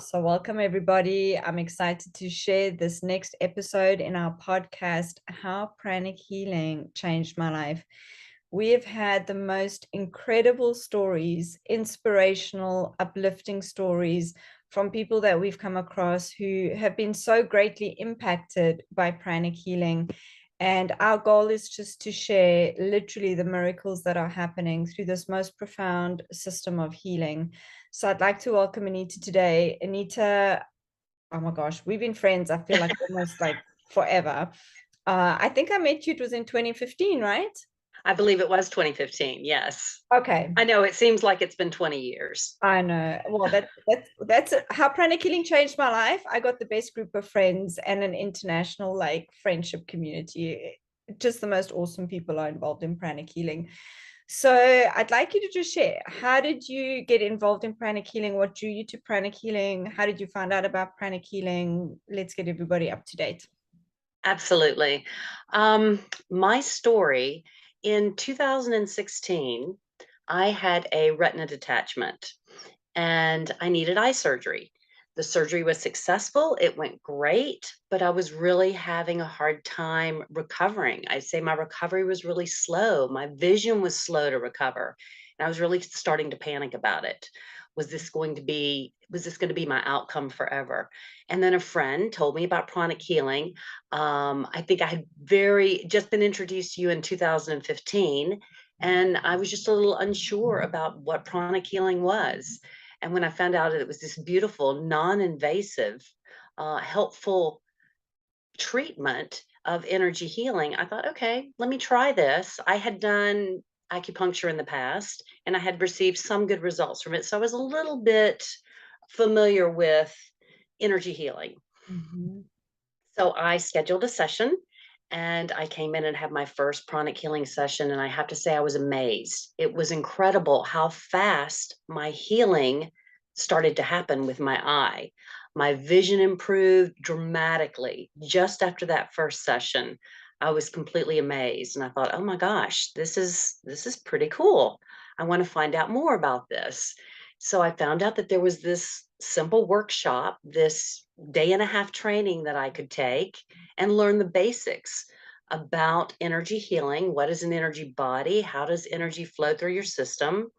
So, welcome everybody. I'm excited to share this next episode in our podcast, How Pranic Healing Changed My Life. We have had the most incredible stories, inspirational, uplifting stories from people that we've come across who have been so greatly impacted by pranic healing. And our goal is just to share literally the miracles that are happening through this most profound system of healing. So I'd like to welcome Anita today. Anita, oh my gosh, we've been friends, I feel like almost like forever. I think I met you, it was in 2015, right? I believe it was 2015. Yes. Okay. I know it seems like it's been 20 years. I know. Well, that's how pranic healing changed my life. I got the best group of friends and an international like friendship community. Just the most awesome people are involved in pranic healing. So I'd like you to just share, how did you get involved in pranic healing? What drew you to pranic healing? How did you find out about pranic healing? Let's get everybody up to date. Absolutely. My story in 2016, I had a retina detachment and I needed eye surgery. The surgery was successful. It went great, but I was really having a hard time recovering. I'd say my recovery was really slow. My vision was slow to recover. And I was really starting to panic about it. Was this going to be my outcome forever? And then a friend told me about pranic healing. I think I had very just been introduced to you in 2015, and I was just a little unsure about what pranic healing was. And when I found out it was this beautiful, non-invasive, helpful treatment of energy healing, I thought, okay, let me try this. I had done acupuncture in the past and I had received some good results from it. So I was a little bit familiar with energy healing. Mhm. So I scheduled a session and I came in and had my first pranic healing session. And I have to say, I was amazed. It was incredible how fast my healing started to happen with my eye. My vision improved dramatically just after that first session. I was completely amazed and I thought, oh my gosh, this is pretty cool. I want to find out more about this. So I found out that there was this simple workshop, this day and a half training that I could take and learn the basics about energy healing. What is an energy body? How does energy flow through your system?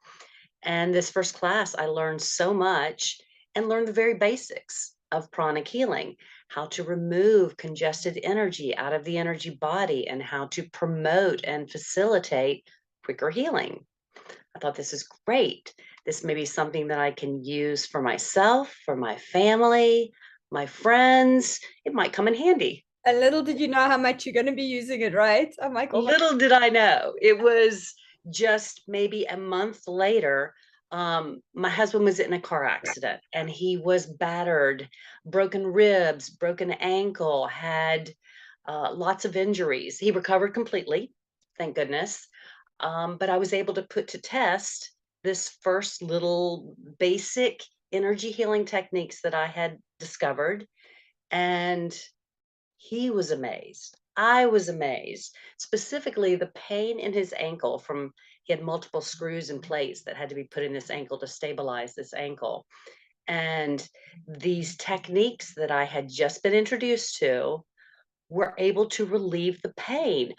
And this first class, I learned so much and learned the very basics of pranic healing, how to remove congested energy out of the energy body and how to promote and facilitate quicker healing. I thought this is great. This may be something that I can use for myself, for my family, my friends. It might come in handy. And little did you know how much you're going to be using it, right? I'm like, oh my. Little did I know, it was just maybe a month later. My husband was in a car accident and he was battered, broken ribs, broken ankle, had lots of injuries. He recovered completely, thank goodness. But I was able to put to test this first little basic energy healing techniques that I had discovered. And he was amazed. I was amazed. Specifically, the pain in his ankle from he had multiple screws and plates that had to be put in this ankle to stabilize this ankle. And these techniques that I had just been introduced to were able to relieve the pain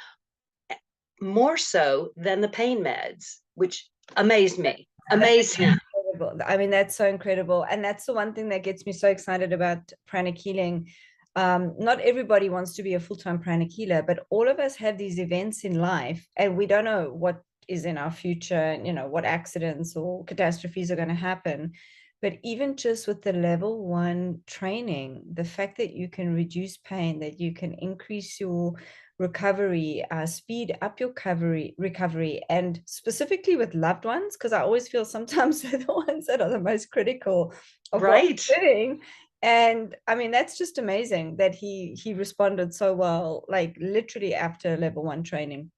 more so than the pain meds, which amazed me, amazed him. Incredible. I mean, that's so incredible. And that's the one thing that gets me so excited about pranic healing. Not everybody wants to be a full-time pranic healer, but all of us have these events in life and we don't know what is in our future and what accidents or catastrophes are going to happen. But even just with the level 1 training, the fact that you can reduce pain, that you can increase your recovery, speed up your recovery, and specifically with loved ones, because I always feel sometimes they're the ones that are the most critical of what Right. we're doing. And I mean, that's just amazing that he responded so well, like literally after level 1 training.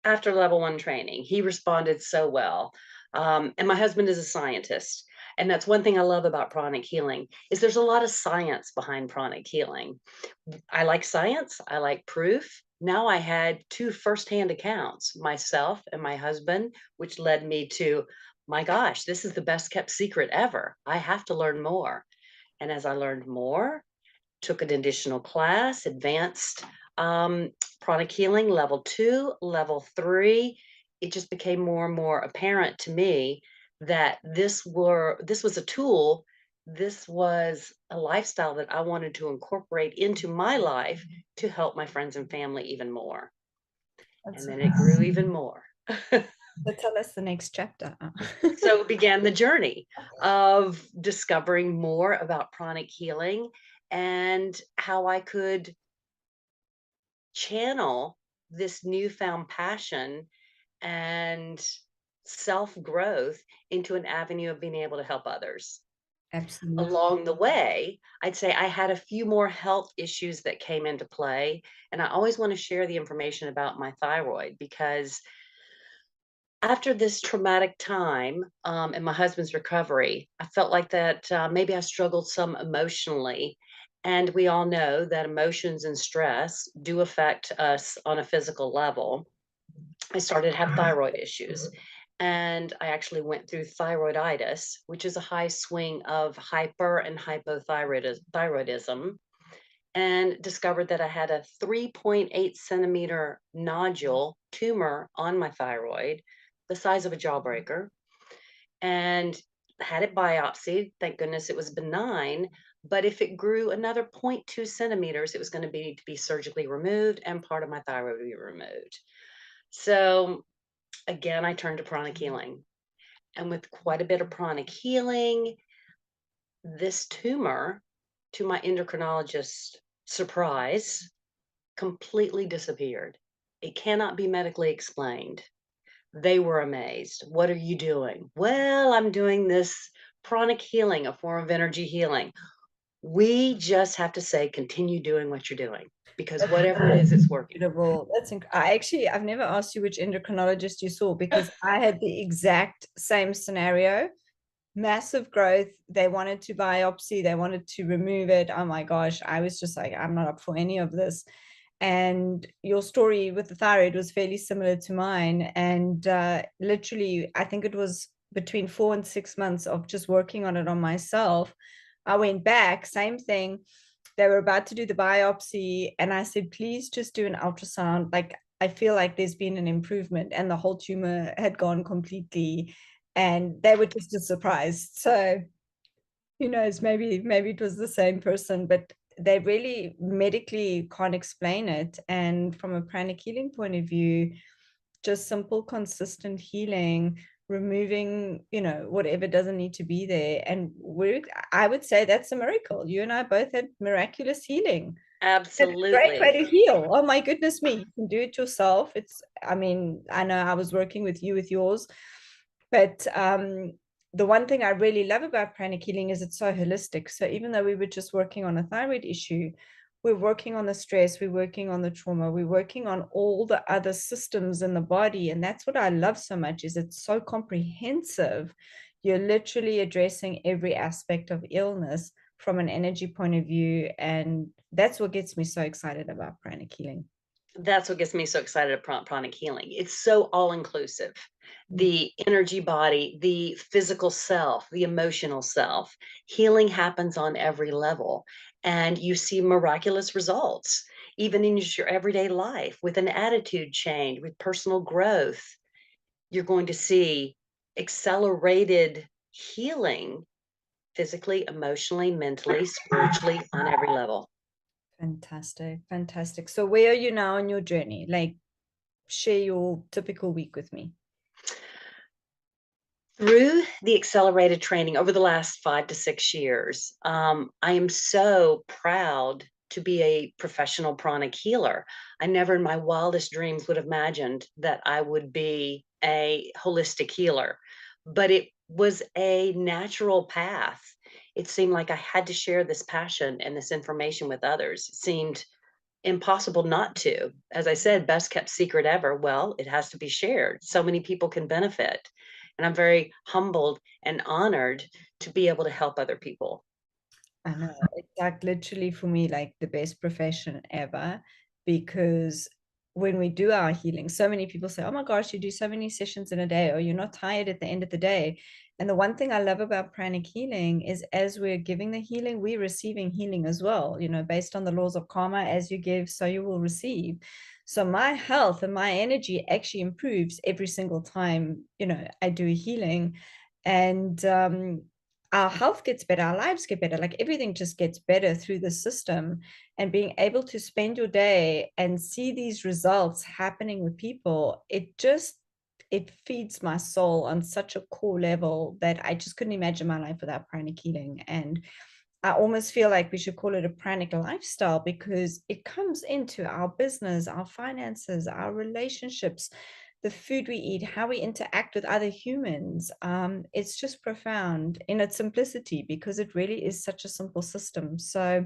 After level 1 training, he responded so well. And my husband is a scientist. And that's one thing I love about pranic healing is there's a lot of science behind pranic healing. I like science. I like proof. Now I had two firsthand accounts, myself and my husband, which led me to, my gosh, this is the best kept secret ever. I have to learn more. And as I learned more, took an additional class, advanced pranic healing level 2, level 3. It just became more and more apparent to me that this was a tool, this was a lifestyle that I wanted to incorporate into my life to help my friends and family even more. That's And then it grew even more. so tell us the next chapter. So began the journey of discovering more about pranic healing and how I could channel this newfound passion and self growth into an avenue of being able to help others. Absolutely. Along the way, I'd say I had a few more health issues that came into play. And I always want to share the information about my thyroid because after this traumatic time in my husband's recovery, I felt like that maybe I struggled some emotionally. And we all know that emotions and stress do affect us on a physical level. I started to have thyroid issues. And I actually went through thyroiditis, which is a high swing of hyper and hypothyroidism, and discovered that I had a 3.8 centimeter nodule tumor on my thyroid, the size of a jawbreaker, and had it biopsied. Thank goodness it was benign. But if it grew another zero point 0.2 centimeters, it was going to be surgically removed and part of my thyroid would be removed. So again, I turned to pranic healing. And with quite a bit of pranic healing, this tumor, to my endocrinologist's surprise, completely disappeared. It cannot be medically explained. They were amazed. What are you doing? Well, I'm doing this pranic healing, a form of energy healing. We just have to say, continue doing what you're doing because That's whatever it is, it's working. incredible. I've never asked you which endocrinologist you saw because I had the exact same scenario. Massive growth. They wanted to biopsy, they wanted to remove it. Oh my gosh, I was just like, I'm not up for any of this. And your story with the thyroid was fairly similar to mine. And literally, I think it was between 4 and 6 months of just working on it on myself. I went back, same thing. They were about to do the biopsy, and I said, please just do an ultrasound. Like, I feel like there's been an improvement, and the whole tumor had gone completely. And they were just as surprised. So who knows, maybe it was the same person, but they really medically can't explain it. And from a pranic healing point of view, just simple consistent healing, removing whatever doesn't need to be there. And I would say that's a miracle. You and I both had miraculous healing. It's a great way Absolutely. to heal. Oh my goodness me, you can do it yourself. I mean, I know I was working with you with yours, but the one thing I really love about pranic healing is it's so holistic. So even though we were just working on a thyroid issue, we're working on the stress, we're working on the trauma, we're working on all the other systems in the body. And that's what I love so much, is it's so comprehensive. You're literally addressing every aspect of illness from an energy point of view. And that's what gets me so excited about pranic healing. That's what gets me so excited about pranic healing. It's so all inclusive. Mm. The energy body, the physical self, the emotional self. Healing happens on every level, and you see miraculous results, even in your everyday life with an attitude change, with personal growth. You're going to see accelerated healing physically, emotionally, mentally, spiritually, on every level. Fantastic, fantastic. So where are you now on your journey? Like, share your typical week with me. Through the accelerated training over the last 5 to 6 years, I am so proud to be a professional pranic healer. I never in my wildest dreams would have imagined that I would be a holistic healer, but it was a natural path. It seemed like I had to share this passion and this information with others. It seemed impossible not to. As I said, best kept secret ever. Well, it has to be shared. So many people can benefit. And I'm very humbled and honored to be able to help other people. I know it's like literally for me like the best profession ever, because when we do our healing. So many people say, oh my gosh, you do so many sessions in a day, or you're not tired at the end of the day. And the one thing I love about pranic healing is as we're giving the healing, we're receiving healing as well. You know, based on the laws of karma, as you give, so you will receive. So my health and my energy actually improves every single time, you know, I do a healing. And our health gets better, our lives get better, like everything just gets better through the system. And being able to spend your day and see these results happening with people, it feeds my soul on such a core level that I just couldn't imagine my life without pranic healing. And I almost feel like we should call it a pranic lifestyle, because it comes into our business, our finances, our relationships, the food we eat, how we interact with other humans. It's just profound in its simplicity, because it really is such a simple system. So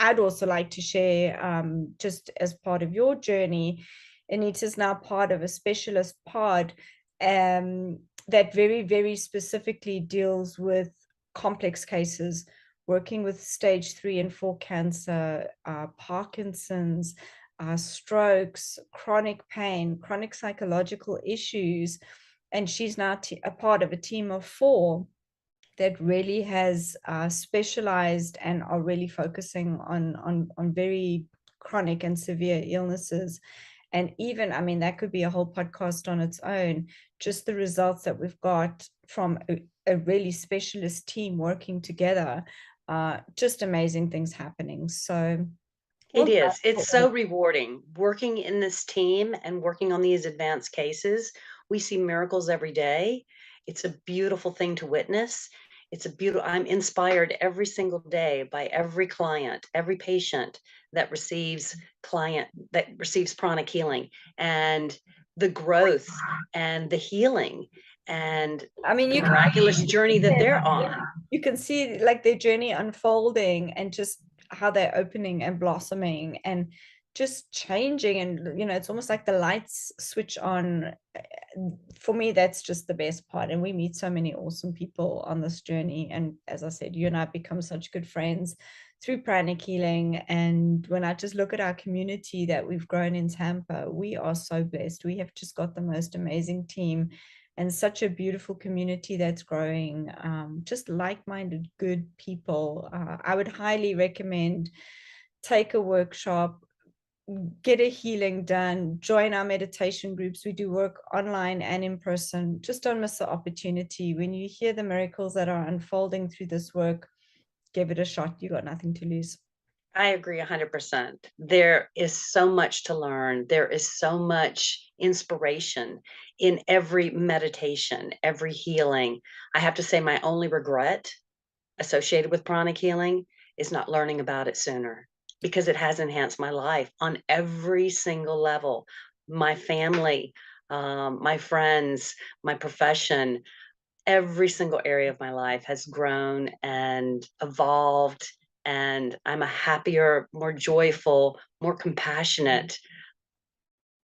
I'd also like to share, just as part of your journey, Anita's now part of a specialist pod that very, very specifically deals with complex cases, working with stage 3 and 4 cancer, Parkinson's, strokes, chronic pain, chronic psychological issues. And she's now a part of a team of 4 that really has specialized and are really focusing on very chronic and severe illnesses. And even, I mean, that could be a whole podcast on its own, just the results that we've got from a really specialist team working together, just amazing things happening. So It is. It's so rewarding working in this team and working on these advanced cases. We see miracles every day. It's a beautiful thing to witness. I'm inspired every single day by every client, every patient that receives pranic healing, and the growth and the healing and I mean, the miraculous journey that they're on. You can see like their journey unfolding, and just how they're opening and blossoming and just changing. And you know, it's almost like the lights switch on. For me, that's just the best part. And we meet so many awesome people on this journey. And as I said, you and I become such good friends through pranic healing. And when I just look at our community that we've grown in Tampa, we are so blessed. We have just got the most amazing team and such a beautiful community that's growing, just like-minded, good people. I would highly recommend take a workshop, get a healing done, join our meditation groups. We do work online and in person. Just don't miss the opportunity. When you hear the miracles that are unfolding through this work, give it a shot. You got nothing to lose. I agree 100%. There is so much to learn. There is so much inspiration in every meditation, every healing. I have to say, my only regret associated with pranic healing is not learning about it sooner, because it has enhanced my life on every single level. My family, my friends, my profession, every single area of my life has grown and evolved, and I'm a happier, more joyful, more compassionate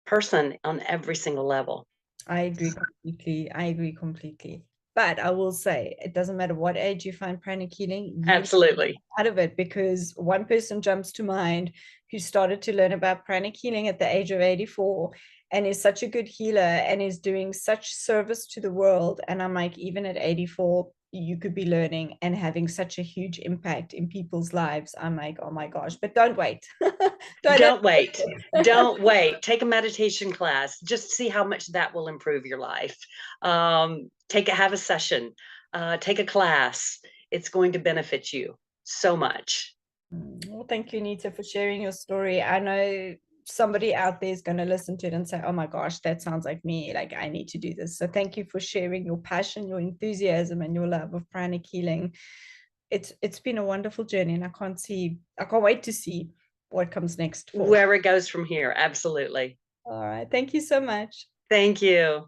person on every single level. I agree completely. I agree completely. But I will say, it doesn't matter what age you find pranic healing, you Absolutely. out of it, because one person jumps to mind who started to learn about pranic healing at the age of 84 and is such a good healer and is doing such service to the world. And I'm like, even at 84, you could be learning and having such a huge impact in people's lives. I'm like, oh my gosh, but don't wait. Don't wait. Don't wait. Take a meditation class. Just see how much that will improve your life. Have a session. Take a class. It's going to benefit you so much. Well, thank you, Anita, for sharing your story. I know somebody out there is going to listen to it and say, oh my gosh, that sounds like me. Like, I need to do this. So thank you for sharing your passion, your enthusiasm, and your love of pranic healing. It's been a wonderful journey, and I can't wait to see what comes next. Where it goes from here. Absolutely. All right. Thank you so much. Thank you.